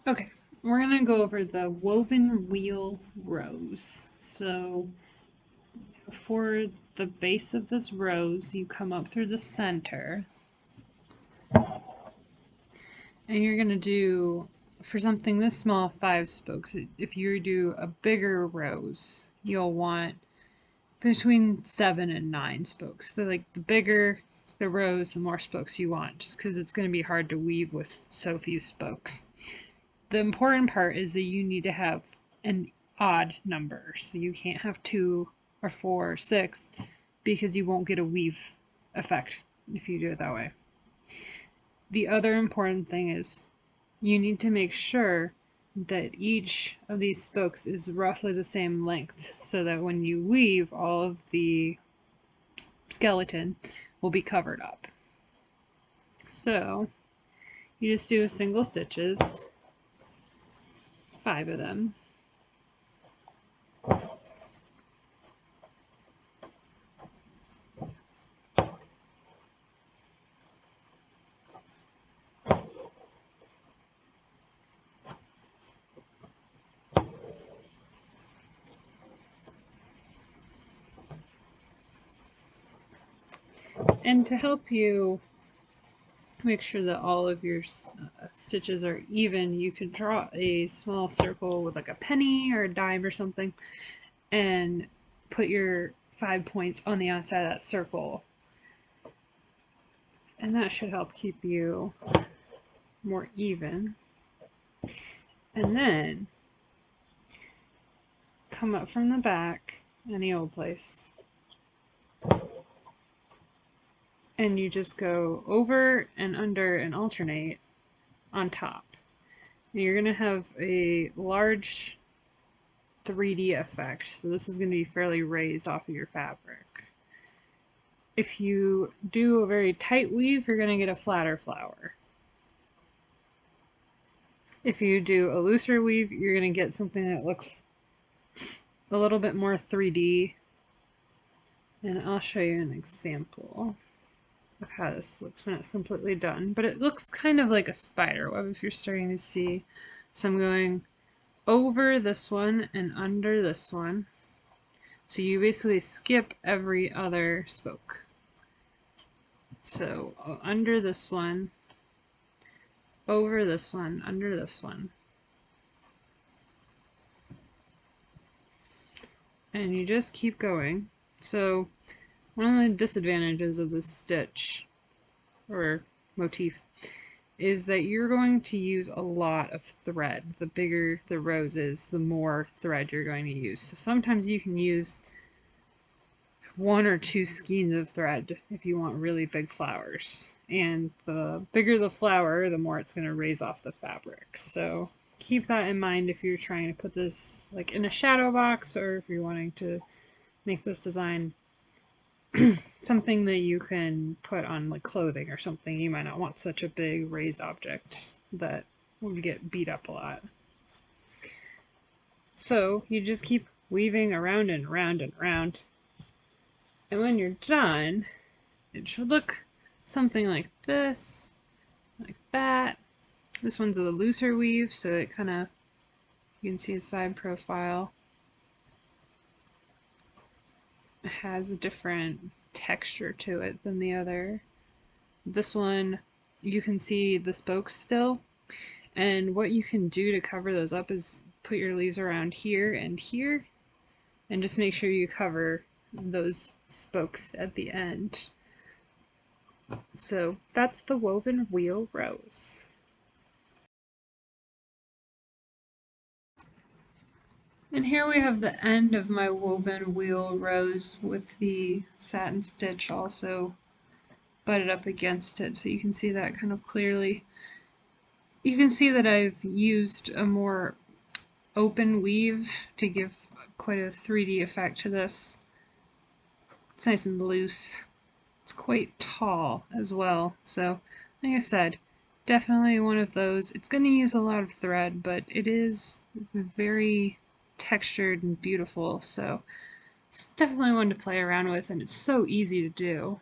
Okay, we're gonna go over the woven wheel rose. So for the base of this rose, you come up through the center, and you're gonna do, for something this small, 5 spokes. If you do a bigger rose, you'll want between 7 and 9 spokes. The bigger the rose, the more spokes you want, just because it's going to be hard to weave with so few spokes. The important part is that you need to have an odd number, so you can't have 2 or 4 or 6, because you won't get a weave effect if you do it that way. The other important thing is you need to make sure that each of these spokes is roughly the same length, so that when you weave, all of the skeleton will be covered up. So you just do single stitches, 5 of them. And to help you make sure that all of your stitches are even, you can draw a small circle with like a penny or a dime or something, and put your 5 points on the outside of that circle. And that should help keep you more even. And then come up from the back, any old place, and you just go over and under and alternate on top. And you're going to have a large 3D effect, so this is going to be fairly raised off of your fabric. If you do a very tight weave, you're going to get a flatter flower. If you do a looser weave, you're going to get something that looks a little bit more 3D. And I'll show you an example of how this looks when it's completely done. But it looks kind of like a spider web if you're starting to see. So I'm going over this one and under this one. So you basically skip every other spoke. So under this one, over this one, under this one. And you just keep going. So one of the disadvantages of this stitch, or motif, is that you're going to use a lot of thread. The bigger the rose is, the more thread you're going to use. So sometimes you can use 1 or 2 skeins of thread if you want really big flowers. And the bigger the flower, the more it's going to raise off the fabric. So keep that in mind if you're trying to put this like in a shadow box, or if you're wanting to make this design something that you can put on like clothing or something. You might not want such a big raised object that would get beat up a lot. So you just keep weaving around and around and around, and when you're done, it should look something like this, like that. This one's a looser weave, so it kind of, you can see a side profile. It has a different texture to it than the other. This one, you can see the spokes still, and what you can do to cover those up is put your leaves around here, and just make sure you cover those spokes at the end. So that's the woven wheel rose. And here we have the end of my woven wheel rose with the satin stitch also butted up against it, so you can see that kind of clearly. You can see that I've used a more open weave to give quite a 3D effect to this. It's nice and loose. It's quite tall as well, so like I said, definitely one of those. It's going to use a lot of thread, but it is very textured and beautiful, so it's definitely one to play around with, and it's so easy to do.